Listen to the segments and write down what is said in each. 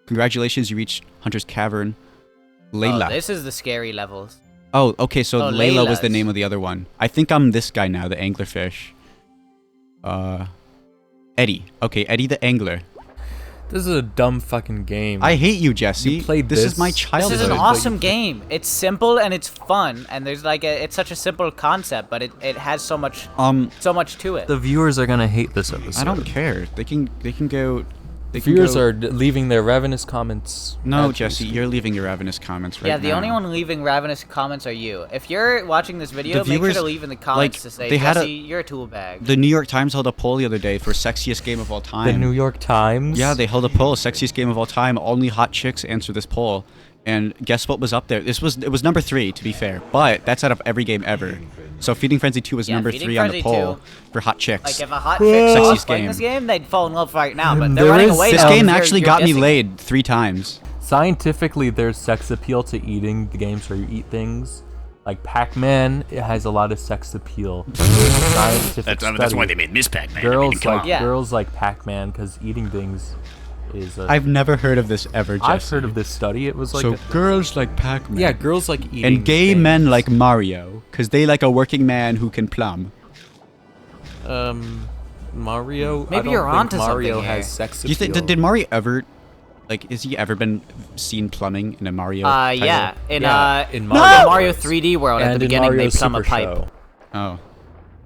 Congratulations, you reached Hunter's Cavern. Layla. Oh, this is the scary levels. Oh, okay, so Layla was the Layla's. name of the other one. I think I'm this guy now, the anglerfish. Eddie. Okay, Eddie the angler. This is a dumb fucking game. I hate you, Jesse. You played this this? is my childhood. This is an awesome game. It's simple and it's fun, and there's like it's such a simple concept, but it has so much to it. The viewers are gonna hate this episode. I don't care. They can go. The viewers are leaving their ravenous comments. No, Jesse, you're leaving your ravenous comments right now. Yeah, the only one leaving ravenous comments are you. If you're watching this video, make sure to leave in the comments to say, Jesse, you're a tool bag. The New York Times held a poll the other day for sexiest game of all time. The New York Times? Yeah, they held a poll, sexiest game of all time. Only hot chicks answer this poll. And guess what was up there? It was number 3, to be fair. But that's out of every game ever. So Feeding Frenzy 2 was number 3 on the poll for hot chicks. Like if a hot chick was playing this game, they'd fall in love right now. But they're running away. This game actually got me laid 3 times. Scientifically, there's sex appeal to eating. The games where you eat things. Like Pac-Man, it has a lot of sex appeal. That's why they made Miss Pac-Man. Girls like Pac-Man because eating things is. I've never heard of this ever, Jesse. I've heard of this study. It was like so girls like Pac-Man. Yeah, girls like eating. And gay men like Mario because they like a working man who can plumb. Mario. Maybe you're onto Mario something has here. sex appeal. You think did Mario ever? Like, has he ever been seen plumbing in a Mario? Yeah. In Mario 3D World at and the beginning, Mario they plumb a Super pipe. Show. Oh,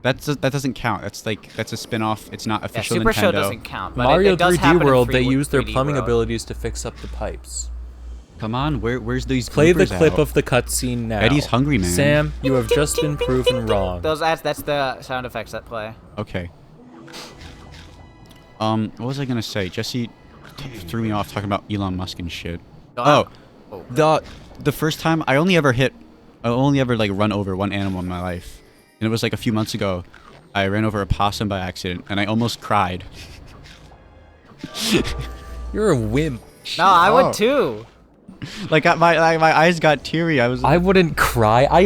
that doesn't count. That's a spin-off. It's not official Super Nintendo. Show doesn't count. But Mario it does 3D World, they 3D use their plumbing World. abilities to fix up the pipes. Come on, where's these? Play the bloopers clip out? of the cutscene now. Eddie's hungry, man. Sam, you have just been proven wrong. That's the sound effects that play. Okay. What was I gonna say? Jesse threw me off talking about Elon Musk and shit. The first time I only ever like run over one animal in my life, and it was like a few months ago. I ran over a possum by accident, and I almost cried. You're a wimp. No, I would too. Like my eyes got teary. I wouldn't cry. I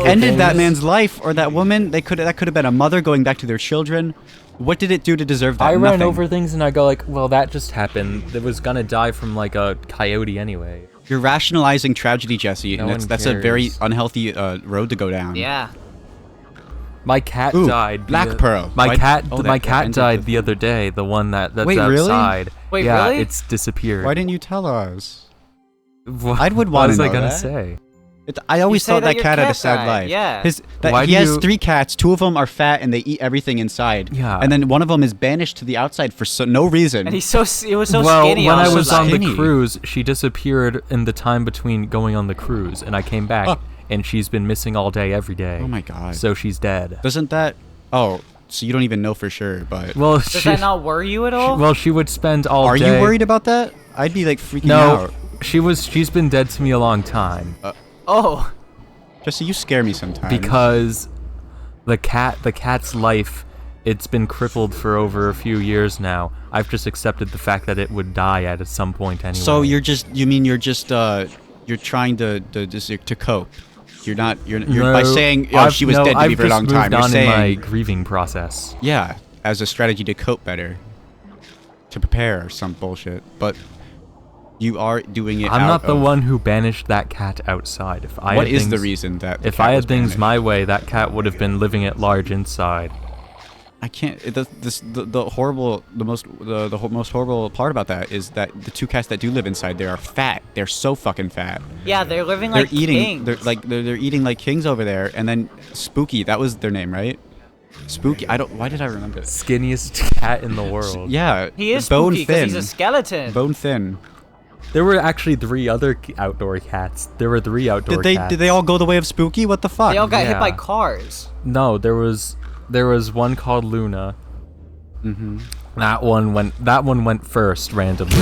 ended that man's life or that woman. That could have been a mother going back to their children. What did it do to deserve that? I ran Nothing. over things and I go like, well, that just happened. It was gonna die from like a coyote anyway. You're rationalizing tragedy, Jesse, No and that's a very unhealthy road to go down. Yeah. My cat died. Black Pearl. My cat died the other day. The one that's Wait, really? outside. Wait, yeah, really? it's disappeared. Why didn't you tell us? What, I would what want was to I know gonna that. say? I always say thought that that your cat had a cat sad died, life. yeah. He has 3 cats. 2 of them are fat and they eat everything inside. Yeah. And then one of them is banished to the outside for no reason. And he was so well, skinny. when I also, was on the skinny. cruise, she disappeared in the time between going on the cruise, and I came back, and she's been missing all day, every day. Oh my god. So she's dead. Doesn't that? Oh, so you don't even know for sure, but. Well, Does that not worry you at all? Well, she would spend all Are day. you worried about that? I'd be like freaking out. No, she's been dead to me a long time. Oh. Jesse, you scare me sometimes. Because the cat's life, it's been crippled for over a few years now. I've just accepted the fact that it would die at some point anyway. So you're trying to cope. You're No, by saying she was dead to me for a long time. You're I've just moved on saying in my grieving process. yeah, as a strategy to cope better, to prepare or some bullshit. But you are doing it. I'm not the one who banished that cat outside. If I What had is things, the reason that? If I had things my way, that cat would have been living at large inside. I can't. The most horrible part about that is that the 2 cats that do live inside there are fat. They're so fucking fat. Yeah, they're living like kings. They're eating like kings over there. And then Spooky, that was their name, right? Spooky. Why did I remember? Skinniest cat in the world. Yeah. He is bone spooky because thin. he's a skeleton. Bone thin. There were actually 3 other outdoor cats. There were 3 outdoor cats. Did they all go the way of Spooky? What the fuck? They all got hit Yeah. by cars. No, there was one called Luna. Mm-hmm. That one went first randomly.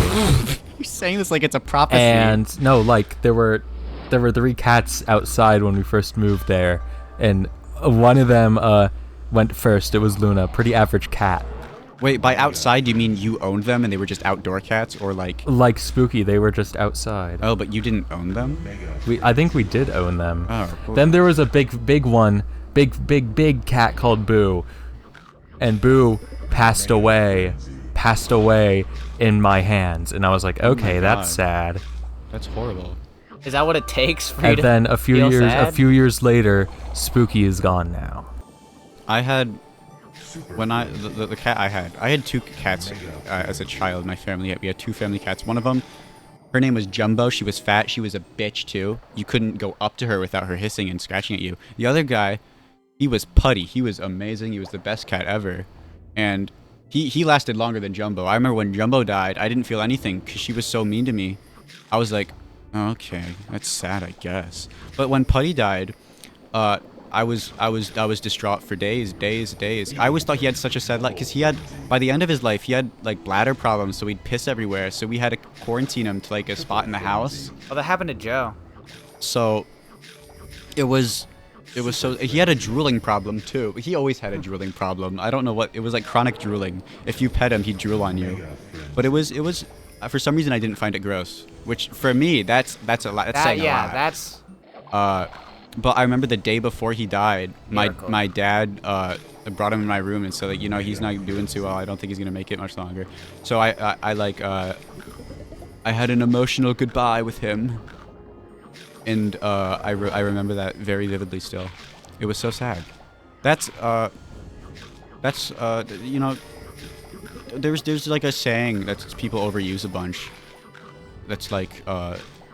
You're saying this like it's a prophecy. And no, like there were 3 cats outside when we first moved there, and one of them went first. It was Luna, pretty average cat. Wait, by outside do you mean you owned them and they were just outdoor cats, or like? Like Spooky, they were just outside. Oh, but you didn't own them? I think we did own them. Oh, cool. Then there was a big one, big cat called Boo, and Boo passed away passed away in my hands, and I was like, okay, that's sad. That's horrible. Is that what it takes for you And to then a feel sad? few years later, Spooky is gone now. I had when the cat I had 2 cats as a child. My family, we had 2 family cats. One of them, her name was Jumbo. She was fat. She was a bitch too. You couldn't go up to her without her hissing and scratching at you. The other guy, he was Putty. He was amazing. He was the best cat ever, and he lasted longer than Jumbo. I remember when Jumbo died, I didn't feel anything because she was so mean to me. I was like, okay, that's sad, I guess. But when Putty died, I was distraught for days. I always thought he had such a sad life because by the end of his life, he had like bladder problems, so he'd piss everywhere. So we had to quarantine him to like a spot in the house. Oh, that happened to Joe. So it was so he had a drooling problem too. He always had a drooling problem. I don't know what it was, like chronic drooling. If you pet him, he'd drool on you. But it was for some reason I didn't find it gross. Which for me, that's a lot. That's saying a lot. That's. But I remember the day before he died, my dad brought him in my room and said, like, he's not doing too well. I don't think he's gonna make it much longer. So I had an emotional goodbye with him, and I remember that very vividly still. It was so sad. There's like a saying that people overuse a bunch. That's like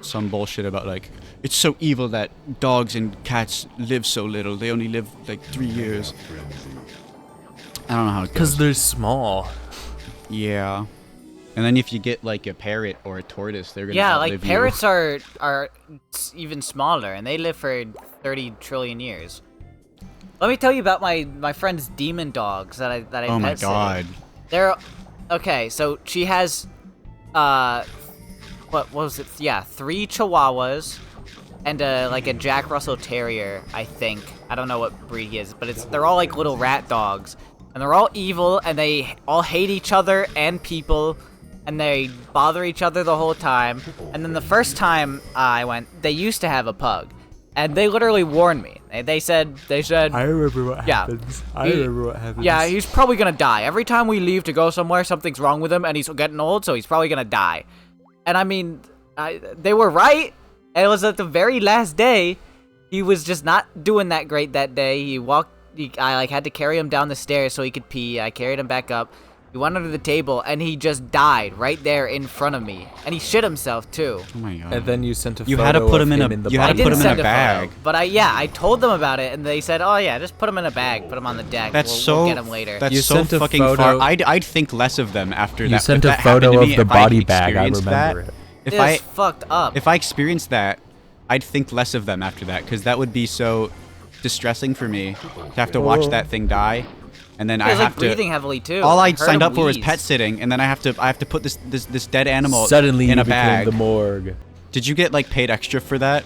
some bullshit about like, it's so evil that dogs and cats live so little. They only live like 3 years. I don't know how it goes. Because they're small. Yeah. And then if you get like a parrot or a tortoise, they're gonna like outlive parrots you. are even smaller, and they live for 30 trillion years. Let me tell you about my friend's demon dogs that I Oh my pet sit. god. They're okay. So she has what was it? Yeah, 3 Chihuahuas and like a Jack Russell Terrier, I think. I don't know what breed he is, but they're all like little rat dogs, and they're all evil, and they all hate each other and people, and they bother each other the whole time. And then the first time I went, they used to have a pug, and they literally warned me. They said I remember what happens. I remember what happens. Yeah, he's probably gonna die. Every time we leave to go somewhere, something's wrong with him, and he's getting old, so he's probably gonna die. And I mean, they were right. And it was at the very last day. He was just not doing that great that day. I like had to carry him down the stairs so he could pee. I carried him back up. He went under the table, and he just died right there in front of me. And he shit himself too. Oh my god. And then you sent a You photo had to put of him in the you had body to put him in send a bag. photo, but I told them about it, and they said, "Oh yeah, just put him in a bag, put him on the deck. We'll get him later." That's You so sent a fucking photo- far. I'd think less of them after that. You sent If a that happened photo to of me, the if I body bag. I experienced remember that, it. It's fucked up. If I experienced that, I'd think less of them after that, because that would be so distressing for me to have to watch that thing die, and then He I was have like breathing to. heavy too. All I I'd heard signed him up for was wheeze. pet sitting, and then I have to put this dead animal Suddenly in you a became bag. the morgue. Did you get like paid extra for that?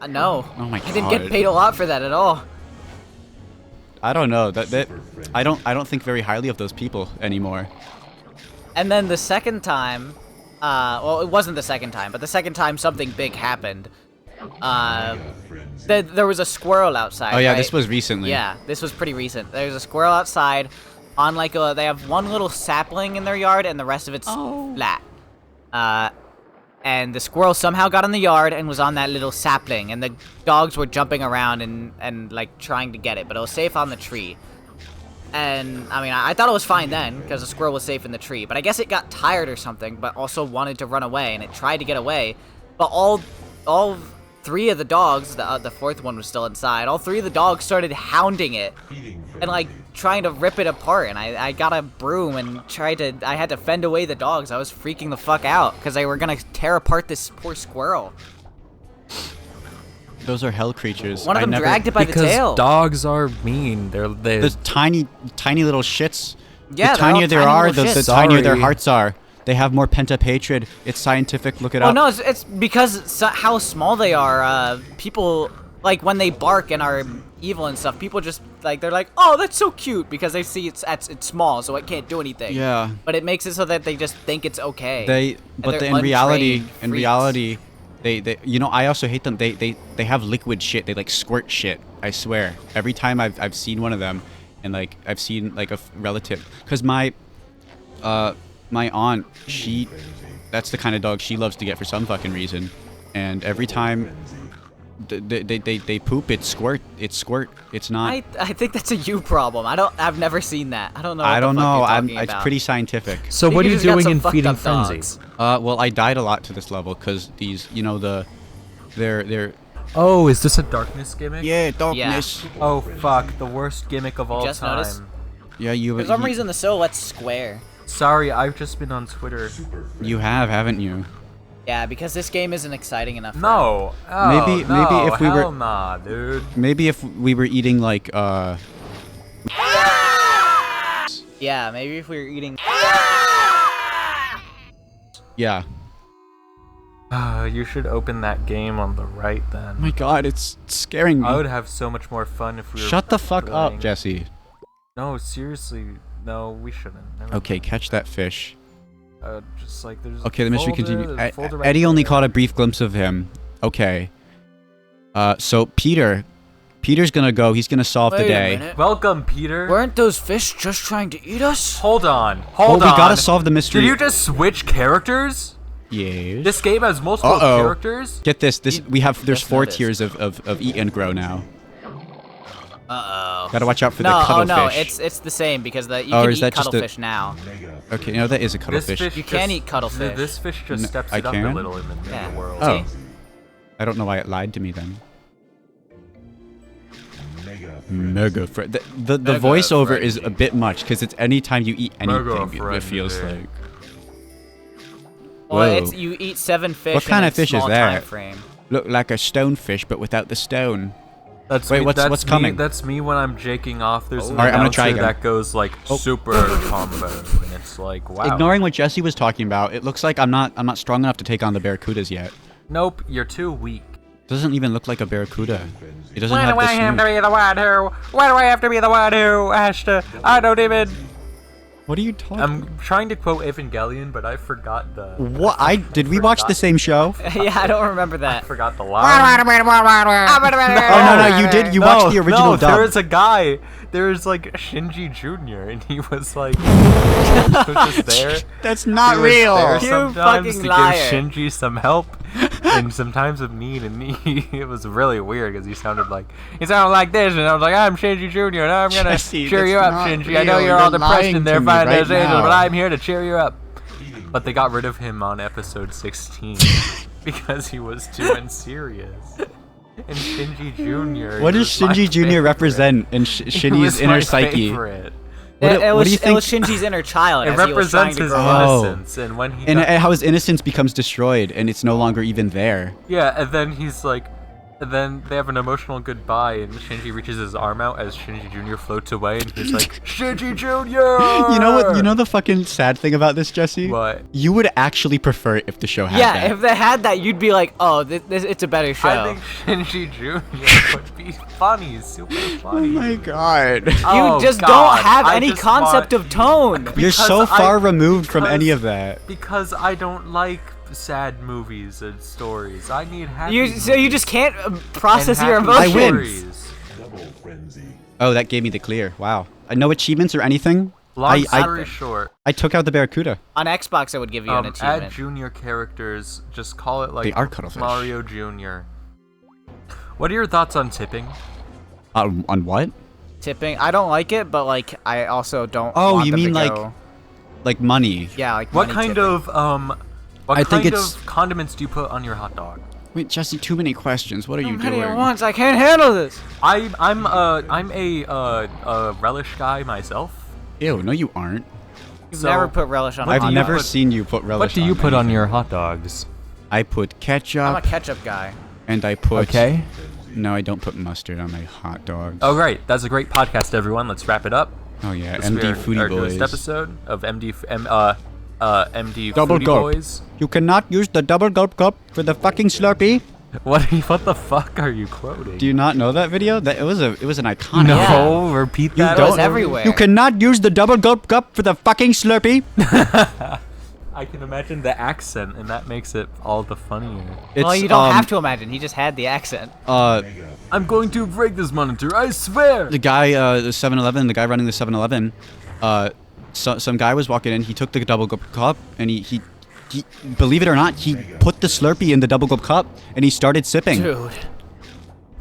No. Oh my I didn't get God. paid a lot for that at all. I don't know. That I don't think very highly of those people anymore. And then the second time, well, it wasn't the second time, but the second time something big happened. There was a squirrel outside. Oh yeah, right? this was recently. Yeah, this was pretty recent. There's a squirrel outside on like they have one little sapling in their yard, and the rest of it's flat. And the squirrel somehow got in the yard and was on that little sapling, and the dogs were jumping around and like trying to get it, but it was safe on the tree. And I mean, I thought it was fine then because the squirrel was safe in the tree, but I guess it got tired or something, but also wanted to run away, and it tried to get away, but all 3 of the dogs, the fourth one was still inside, all 3 of the dogs started hounding it and like trying to rip it apart, and I got a broom and I had to fend away the dogs. I was freaking the fuck out because they were gonna tear apart this poor squirrel. Those are hell creatures. One of them dragged it by the Because tail. dogs are mean. They're The tiny little shits. Yeah, the they're all tinier they tiny are, little the shits. tinier their Sorry. hearts are. They have more pent-up hatred. It's scientific. Look it Oh up. no, it's because how small they are. People like when they bark and are evil and stuff. People just like they're like, oh, that's so cute because they see it's small, so it can't do anything. Yeah. But it makes it so that they just think it's okay. In they're reality, untrained freaks. they I also hate them. They have liquid shit. They like squirt shit. I swear. Every time I've seen one of them, and like I've seen like a relative, because My aunt, that's the kind of dog she loves to get for some fucking reason. And every time they poop, it squirt. It's not. I think that's a you problem. I've never seen that. I don't know. I don't know. It's It's pretty scientific. So what are you doing in Feeding Frenzy? Well, I died a lot to this level because these, they're. Oh, is this a darkness gimmick? Yeah, darkness. Yeah. Oh fuck, the worst gimmick of all just time. noticed? Yeah, For some reason, the silhouette's square. Sorry, I've just been on Twitter. You have, haven't you? Yeah, because this game isn't exciting enough. For No. Oh, Maybe if we were. hell nah, dude. Maybe if we were eating like Yeah, maybe if we were eating. Yeah. You should open that game on the right then. Oh my God, it's scaring me. I would have so much more fun if we were. Shut the fuck up, playing- Jesse. No, seriously. No, we shouldn't. Never Okay, catch that fish. Just like there's. Okay, the mission folder, continues. there's a folder right Eddie only there. caught a brief glimpse of him. Okay. So Peter's gonna go. He's gonna solve the Wait a day. minute. Welcome, Peter. Weren't those fish just trying to eat us? Hold on. Well, Hold on. we gotta solve the mystery. Did you just switch characters? Yes. This game has multiple Uh-oh. characters. Get this. There's Just 4 noticed. tiers of eat and grow now. Uh-oh. Gotta watch out for the No, cuttlefish. it's the same because you Oh, can is eat that just a- cuttlefish now. Okay, no, that is a This cuttlefish. fish You can eat cuttlefish. This fish just No, steps I it up a can? little in the Yeah. world. Oh. See? I don't know why it lied to me then. Mega friend. The Mega voiceover is friendly. a bit much because it's anytime you eat Mega anything, it feels friendly. like. Well, Whoa. you eat 7 fish. What kind in of a fish is small that? time frame. Look like a stonefish, but without the stone. That's Wait, me, what's coming? That's me when I'm jaking off. There's an Alright, I'm gonna try announcer again. that goes like Oh. super combo, and it's like wow. Ignoring what Jesse was talking about, it looks like I'm not strong enough to take on the barracudas yet. Nope, you're too weak. Doesn't even look like a barracuda. It doesn't Why have do the I have to snoot. be the one who? Why do I have to be the one who has to? I don't even. What are you talking? I'm trying to quote Evangelion, but I forgot the. What? Did we watch the same show? Yeah, I don't remember I that. forgot the line. Oh no, you did. You watched the original no, dub. there was a guy. There was like Shinji Jr. and he was like, he was just there. That's not He was real. there You sometimes fucking to liar. give Shinji some help in some times of need, and it was really weird because he sounded like this, and I was like, I'm Shinji Jr. and I'm gonna Jesse, cheer that's you up, not Shinji. I know real. you're all You're depressed lying in there to me finding right those angels, but now. I'm here to cheer you up. But they got rid of him on episode 16 because he was too unserious. And Shinji Jr. What does was my Shinji Jr. favorite. represent in He Shinji's was inner my psyche? favorite. What do- it what was do you it was think- Shinji's inner child. It as he was trying represents to his grow up. Oh. innocence, and when he And got- how his innocence becomes destroyed, and it's no longer even there. yeah, and then he's like, and then they have an emotional goodbye, and Shinji reaches his arm out as Shinji Jr. floats away, and he's like, Shinji Jr. You know what? You know the fucking sad thing about this, Jesse? What? You would actually prefer it if the show had Yeah, that. if they had that, you'd be like, oh, it's a better show. I think Shinji Jr. would be funny, super Oh funny. my god. You Oh, just God, don't have I any just concept want- of tone. You're so Because far removed from any because- of that. Because I don't like sad movies and stories. I need happy So you just can't process and your happy emotions. I win. stories. Oh, that gave me the clear. Wow. No achievements or anything? Long I story short, I took out the barracuda. On Xbox, I would give you an add achievement. junior characters. Just call it like They are cuttlefish. Mario Jr. What are your thoughts on tipping? On what? Tipping, I don't like it, but like I also don't. Oh, want you them to mean like- go- Like money. Yeah, like What money kind tipping. of what I think kind it's- of condiments do you put on your hot dog? Wait, Jesse, too many questions. What are you How many doing? at once? I can't handle this. I'm a relish guy myself. Ew, no you aren't. You've So, never put relish on. a I've hot never dog. seen you put relish What do you put on anything. your hot dogs? I put I'm a ketchup ketchup guy. and I put... Okay. No, I don't put mustard on my hot dogs. Oh, great. That's a great podcast, everyone. Let's wrap it up. Oh yeah, This will be MD our Foodie newest Boys. episode of MD Double Foodie gulp. Boys. You cannot use the double gulp cup for the fucking Slurpee. What the fuck are you quoting? Do you not know that video? That it was an iconic. no, Yeah. repeat You that. It was don't- everywhere. You cannot use the double gulp cup for the fucking Slurpee. I can imagine the accent, and that makes it all the funnier. Well, you don't have to imagine. He just had the accent. I'm going to break this monitor, I swear! The guy, the 7-Eleven, the guy running the 7-Eleven, some guy was walking in. He took the double gulp cup and he believe it or not, he put the Slurpee in the double gulp cup and he started sipping. Dude.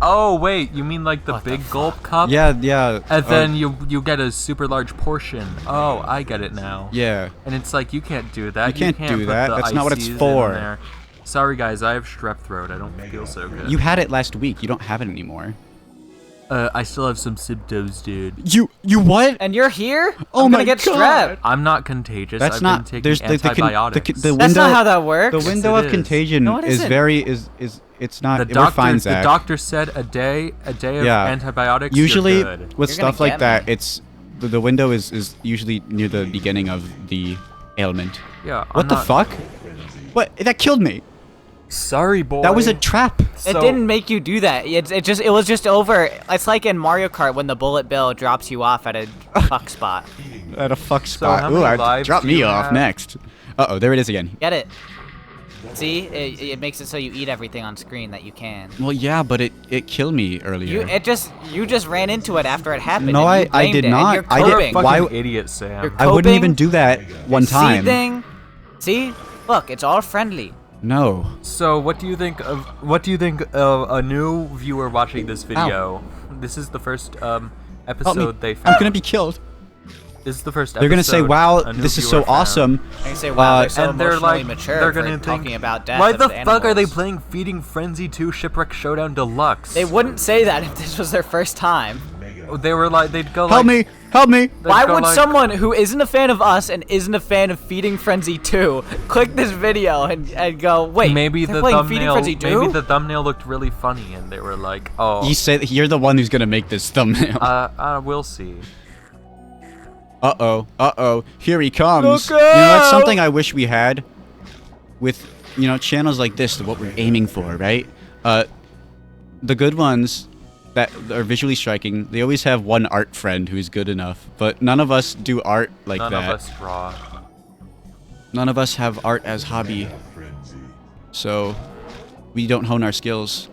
Oh wait, you mean like the What the big fuck? gulp cup? Yeah. And then you get a super large portion. Oh, I get it now. Yeah. And it's like you can't do that. You can't do put that. the That's not what it's ices in for. there. Sorry guys, I have strep throat. I don't feel so good. You had it last week. You don't have it anymore. I still have some symptoms, dude. You what? And you're here? Oh I'm my gonna get God. strep. I'm not contagious. That's I've not. been taking There's antibiotics. the window. That's not how that works. The window Yes, of it is. contagion No, it is isn't. very it's not. the We're fine, doctor, Zach. the doctor said a day of antibiotics. Usually you're good. with You're gonna stuff like get that, me. it's the window is usually near the beginning of the ailment. Yeah. What the fuck? What? That killed me. Sorry, boy. That was a trap. It didn't make you do that. It was just over. It's like in Mario Kart when the bullet bill drops you off at a fuck spot. At a fuck spot. how Ooh, many I lives dropped do me you off have? next. Uh-oh, there it is again. Get it? See, it makes it so you eat everything on screen that you can. Well, yeah, but it killed me earlier. You just ran into it after it happened. No, and you I blamed did it, and not. you're I didn't- coping. why- Fucking idiot, Sam. You're I wouldn't coping. even do that one time. See thing? See? Look, it's all friendly. No. So, what do you think of a new viewer watching this video? This is the first Help me. episode they found. I'm gonna be killed. This is the first episode. They're gonna say, "Wow, a new this is viewer so found. awesome." I can say, wow, they're so And they're emotionally like, mature they're for gonna think, talking about death why of the fuck are they animals." playing Feeding Frenzy 2 Shipwreck Showdown Deluxe? They wouldn't say that if this was their first time. They were like, they'd go Help like, me! Help me! Why go would like- someone who isn't a fan of us and isn't a fan of Feeding Frenzy 2 click this video and go, wait, Maybe they're the playing Feeding thumbnail. Frenzy 2? Maybe the thumbnail looked really funny, and they were like, "Oh, You said you're the one who's gonna make this thumbnail. we'll see." Uh-oh. Here he comes. Look You know, that's out! something I wish we had with, channels like this, what we're aiming for, right? The good ones that are visually striking, they always have one art friend who's good enough, but none of us do art like None that. of us draw. None of us have art as hobby. So, we don't hone our skills.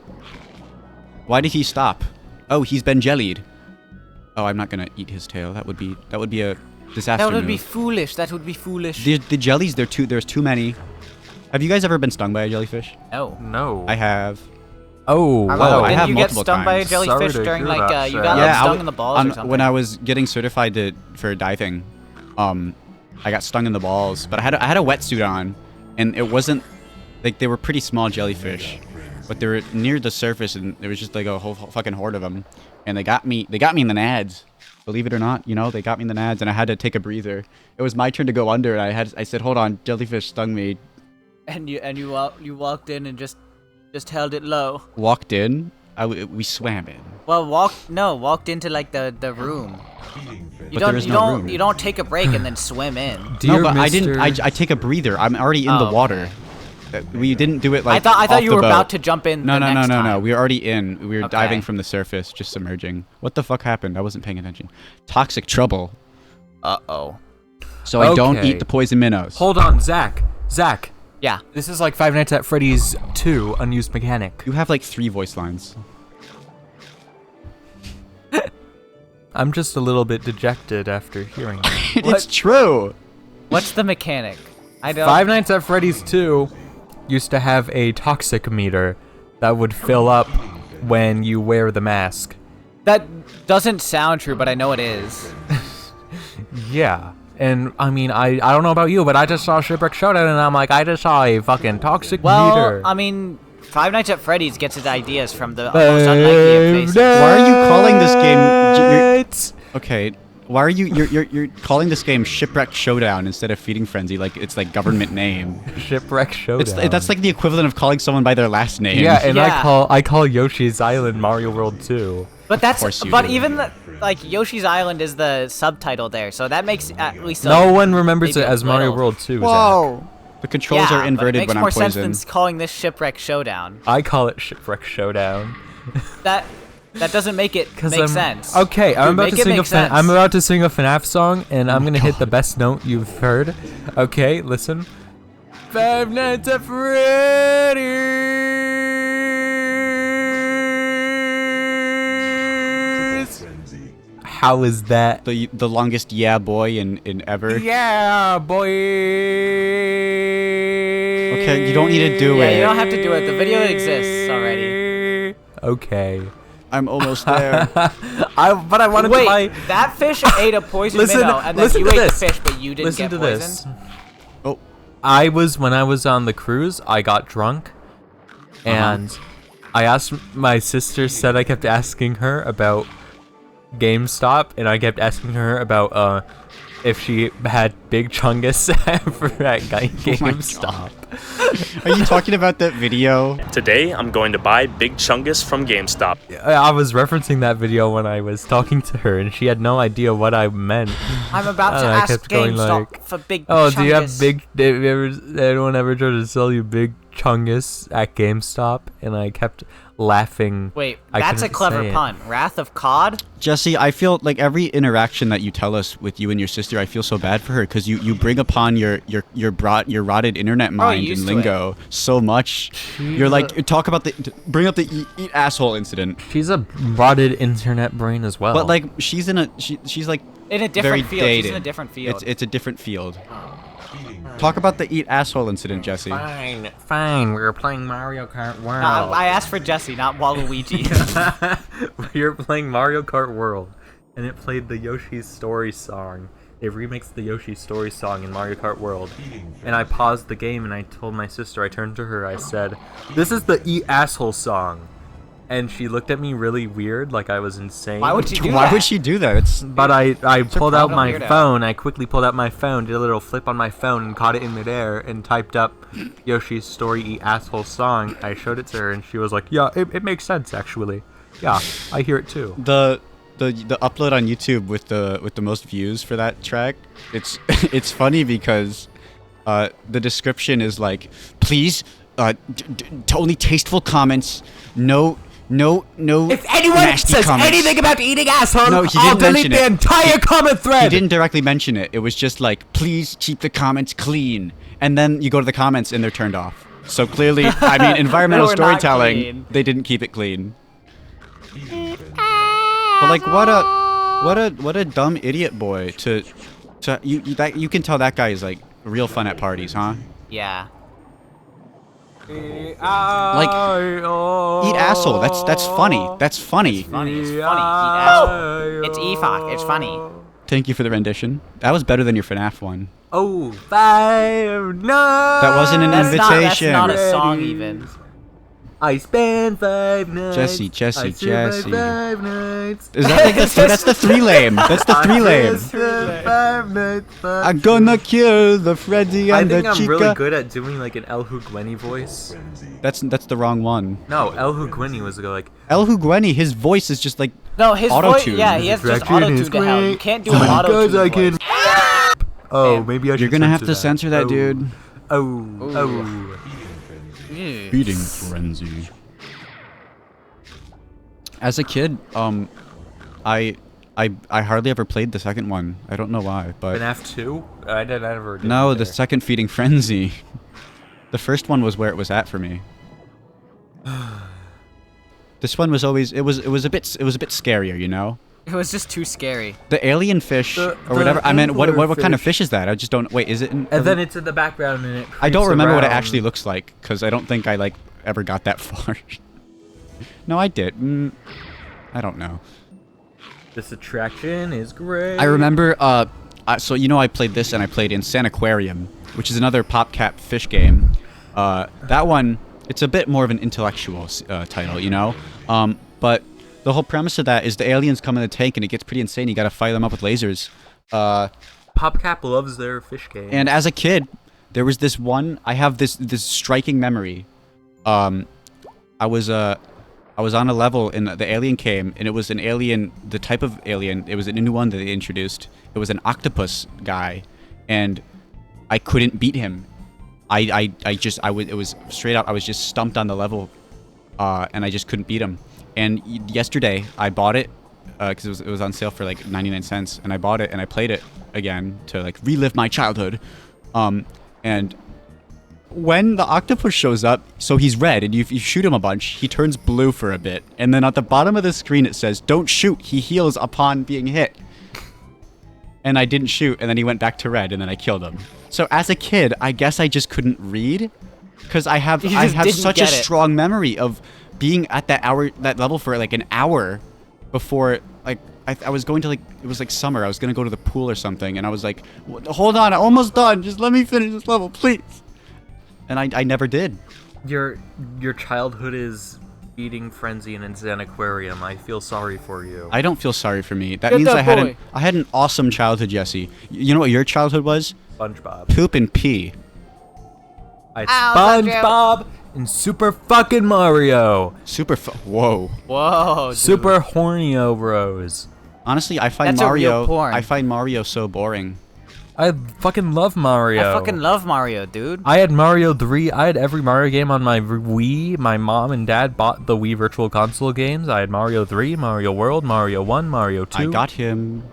Why did he stop? Oh, he's been jellied. Oh, I'm not gonna eat his tail. That would be a disaster That would be move. foolish. That would be foolish. The jellies, there's too many. Have you guys ever been stung by a jellyfish? No. No. I have. Oh, I wow, I didn't have you get multiple stung by a times. jellyfish Sorry to during hear like that, you Sam. got Yeah, stung in the balls or something? when I was getting certified for diving, I got stung in the balls, but I had a wetsuit on, and it wasn't like they were pretty small jellyfish, but they were near the surface, and there was just like a whole fucking horde of them, and they got me in the nads. Believe it or not, they got me in the nads, and I had to take a breather. It was my turn to go under, and I said, "Hold on, jellyfish stung me." And you walked in and just held it low. Walked in, we swam in. Well, walked into like the room. You But there is no room. you don't take a break and then swim in. Dear No, but I didn't. Mr. I take a breather. I'm already in Oh, the water. We didn't do it like. I thought off you the were boat. about to jump in. No, the no, next no, no, no. time. We were already in. We were Okay. diving from the surface, just submerging. What the fuck happened? I wasn't paying attention. Toxic trouble. Uh-oh. So I don't Okay. eat the poison minnows. Hold on, Zach. Yeah. This is like Five Nights at Freddy's 2 Unused Mechanic. You have like 3 voice lines. I'm just a little bit dejected after hearing that. It's true. What's the mechanic? I don't. Five Nights at Freddy's 2 used to have a toxic meter that would fill up when you wear the mask. That doesn't sound true, but I know it is. Yeah. And I mean, I don't know about you, but I just saw Shipwreck Showdown and I'm like, I just saw a fucking toxic Well, meter. I mean, Five Nights at Freddy's gets its ideas from the most unlikely of places. Why are you calling this game? Okay. Why are you're calling this game Shipwreck Showdown instead of Feeding Frenzy? Like it's like government name. Shipwreck Showdown. That's like the equivalent of calling someone by their last name. Yeah, and Yeah. I call Yoshi's Island Mario World 2. But course you do. even like Yoshi's Island is the subtitle there, so that makes at least No one remembers maybe it a as Mario little- World 2. Whoa. The controls yeah, are inverted but it makes when more I'm sense poisoned. than calling this Shipwreck Showdown. Zach. I call it Shipwreck Showdown. That doesn't make it make sense. Okay, I'm about Make to it sing make sense. I'm about to sing a FNAF song, and I'm gonna hit the best note you've heard. Okay, listen. Five Nights at Freddy's. How is that? The longest yeah boy in ever. Yeah, boy. Okay, you don't need to do Yeah, it. you don't have to do it. The video exists already. Okay. I'm almost there. But I wanted Wait, to buy. that fish ate a poison Listen- minnow, and then listen you to ate this. the fish, but you didn't Listen get to poisoned? this. Oh, When I was on the cruise, I got drunk, and I asked my sister. Said I kept asking her about GameStop, and I kept asking her about if she had Big Chungus ever at GameStop. are you talking about that video? Today, I'm going to buy Big Chungus from GameStop. I was referencing that video when I was talking to her, and she had no idea what I meant. I'm about to I ask kept going GameStop like, for Big Oh, do you have Chungus. big? Anyone ever tried to sell you Big Chungus at GameStop? And I kept laughing. Wait, I that's a couldn't clever say it. pun. Wrath of Cod? Jesse, I feel like every interaction that you tell us with you and your sister, I feel so bad for her because you bring upon your rotted internet mind used and to lingo so much. You're like talk about bring up the eat asshole incident. She's a rotted internet brain as well. But like she's like In a very different field. She's in a dated. different field. It's a different field. Talk about the eat asshole incident, Jesse. Fine. We were playing Mario Kart World. I asked for Jesse, not Waluigi. We were playing Mario Kart World, and it played the Yoshi's Story song. They remixed the Yoshi Story song in Mario Kart World. And I paused the game and I told my sister, I turned to her, I said, "This is the Eat Asshole song." And she looked at me really weird, like I was insane. Why would you do Why that? would she do that? It's But I pulled out my weirdo. phone, I quickly pulled out my phone, did a little flip on my phone and caught it in midair and typed up Yoshi's Story Eat Asshole song. I showed it to her and she was like, yeah, it makes sense actually. Yeah, I hear it too. the upload on YouTube with the most views for that track. It's it's funny because the description is like, please only tasteful comments, no If anyone nasty says comments. anything about eating asshole, No, he I'll didn't delete mention the it. entire comment He thread. didn't directly mention it. It was just like, please keep the comments clean. And then you go to the comments and they're turned off. So clearly, I mean, environmental They were not storytelling, clean. they didn't keep it clean. But like, what a dumb idiot boy you can tell that guy is like real fun at parties, huh? Yeah. Like, eat asshole. That's funny. That's funny. Funny. It's funny. Eat asshole. It's EFOC. It's funny. Thank you for the rendition. That was better than your FNAF one. Oh, 5 nights. That wasn't an That's invitation. not a song even. I spent 5 nights. Jesse. I spent 5 nights. Is that like that's the three lame. That's the three lame. 5 nights. I'm gonna kill the Freddy I and think the I'm Chica. really good at doing like an El Hugweni voice. That's the wrong one. No, El Hugweni was like, El Hugweni, his voice is just like No, his voice. Auto-tune. Yeah, he has just Direction auto-tune is to hell. You great. can't do an auto-tune because I can. voice. Oh, Damn. maybe I should. you're gonna have to censor that, Oh. dude. Oh. Ew. Feeding frenzy. As a kid, I hardly ever played the second one. I don't know why, but FNAF 2? I never did. no, either. the second Feeding Frenzy. The first one was where it was at for me. This one was always it was a bit scarier, you know. It was just too scary. The alien fish The- or whatever. the I meant what angler kind of fish. fish is that? I just don't. Wait, is it? And then it's in the background and it. I don't creeps remember what it around. actually looks like because I don't think I like ever got that far. No, I did. I don't know. This attraction is great. I remember. So you know, I played this and I played Insane Aquarium, which is another PopCap fish game. That one, it's a bit more of an intellectual title, you know. But the whole premise of that is the aliens come in a tank and it gets pretty insane. You got to fire them up with lasers. PopCap loves their fish game. And as a kid, there was this one. I have this striking memory. I was on a level and the alien came, and it was an alien, the type of alien. It was a new one that they introduced. It was an octopus guy, and I couldn't beat him. It was straight up. I was just stumped on the level, and I just couldn't beat him. And yesterday I bought it because it was on sale for like 99 cents, and I bought it and I played it again to like relive my childhood. And when the octopus shows up, so he's red, and if you shoot him a bunch, he turns blue for a bit. And then at the bottom of the screen it says, "Don't shoot, he heals upon being hit." And I didn't shoot, and then he went back to red, and then I killed him. So as a kid, I guess I just couldn't read, because I have such a strong memory of being at that level for like an hour before, like, I was going to, like, it was like summer, I was going to go to the pool or something, and I was like, hold on, I'm almost done, just let me finish this level, please. And I never did. Your childhood is eating frenzy and it's an aquarium. I feel sorry for you. I don't feel sorry for me. That means I had an awesome childhood, Jesse. You know what your childhood was? SpongeBob. Poop and pee. I had SpongeBob and Super fucking Mario. Whoa. Whoa. Dude. Super Hornio Bros. Honestly, I find Mario so boring. I fucking love Mario. I fucking love Mario, dude. I had Mario 3. I had every Mario game on my Wii. My mom and dad bought the Wii Virtual Console games. I had Mario 3, Mario World, Mario 1, Mario 2. I got him.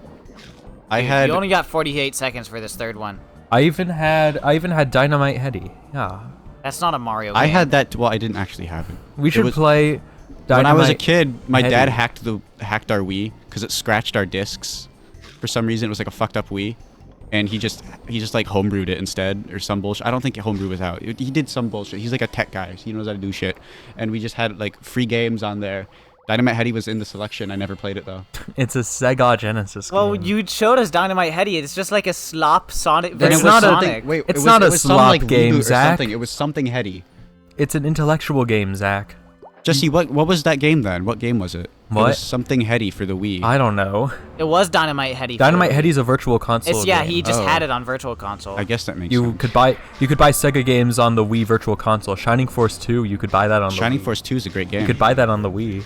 You only got 48 seconds for this third one. I even had Dynamite Heady. Yeah. That's not a Mario game. I had that. Well, I didn't actually have it. We should play Dynamite When I was a kid, my Heady. dad hacked our Wii because it scratched our discs. For some reason, it was like a fucked up Wii. And he just like homebrewed it instead or some bullshit. I don't think homebrew was out. He did some bullshit. He's like a tech guy. So he knows how to do shit. And we just had like free games on there. Dynamite Heady was in the selection. I never played it though. It's a Sega Genesis game. Well, you showed us Dynamite Heady. It's just like a slop Sonic. It's not Sonic. It's not a slop game, Zach. It was something heady. It's an intellectual game, Zach. Jesse, what was that game then? What game was it? What? It was something heady for the Wii. I don't know. It was Dynamite Heady. Dynamite Heady's a virtual console game. He just had it on Virtual Console. I guess that makes You sense. could buy Sega games on the Wii Virtual Console. Shining Force 2, you could buy that on the Wii. Shining Force 2 is a great game. You could buy that on the Wii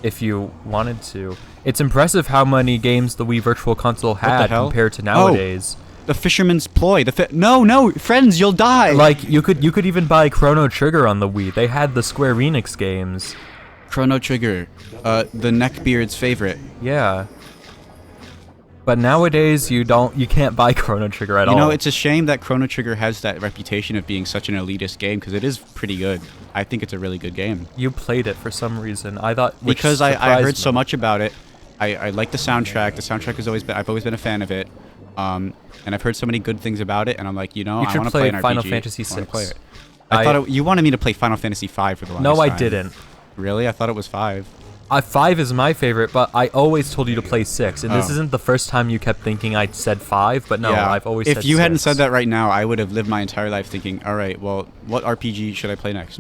if you wanted to. It's impressive how many games the Wii Virtual Console had compared to nowadays. The Fisherman's Ploy. No, friends, you'll die. Like you could even buy Chrono Trigger on the Wii. They had the Square Enix games. Chrono Trigger, the neckbeard's favorite. Yeah. But nowadays you can't buy Chrono Trigger at all. You know, it's a shame that Chrono Trigger has that reputation of being such an elitist game because it is pretty good. I think it's a really good game. You played it for some reason. I thought because I heard so much about it. I like the soundtrack. The soundtrack has I've always been a fan of it. And I've heard so many good things about it, and I'm like, I want to play an RPG. Final Fantasy VI. I play it. I thought you wanted me to play Final Fantasy V for the longest time. No, I didn't. Really? I thought it was 5. 5 is my favorite, but I always told you to play 6, and this isn't the first time you kept thinking I said 5, but no, yeah. I've always said 6. If you hadn't said that right now, I would have lived my entire life thinking, all right, well, what RPG should I play next?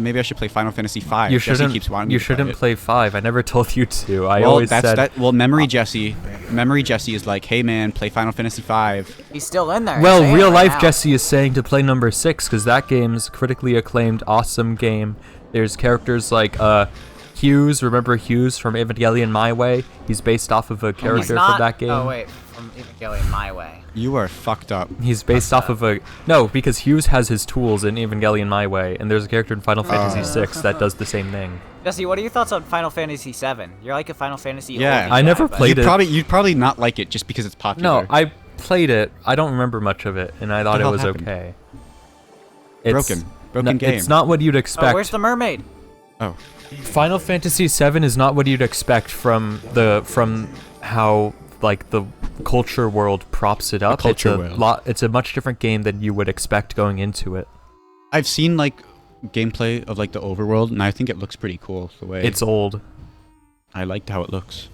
Maybe I should play Final Fantasy V. You shouldn't play 5. I never told you to. Memory Jesse is like, hey man, play Final Fantasy V. He's still in there. Well, real life Jesse is saying to play number 6 because that game's critically acclaimed, awesome game. There's characters like Hughes. Remember Hughes from Evangelion My Way? He's based off of a character from that game. Oh wait, from Evangelion My Way. You are fucked up. He's based off of because Hughes has his tools in Evangelion My Way, and there's a character in Final Fantasy VI that does the same thing. Jesse, what are your thoughts on Final Fantasy VII? You're like a Final Fantasy. Yeah, I never played it. You'd probably not like it just because it's popular. No, I played it. I don't remember much of it, and I thought it was okay. It's broken game. It's not what you'd expect. Oh, where's the mermaid? Oh. Final Fantasy VII is not what you'd expect from how like the culture world props it up. It's a much different game than you would expect going into it. I've seen like gameplay of like the overworld, and I think it looks pretty cool the way it's old. I liked how it looks.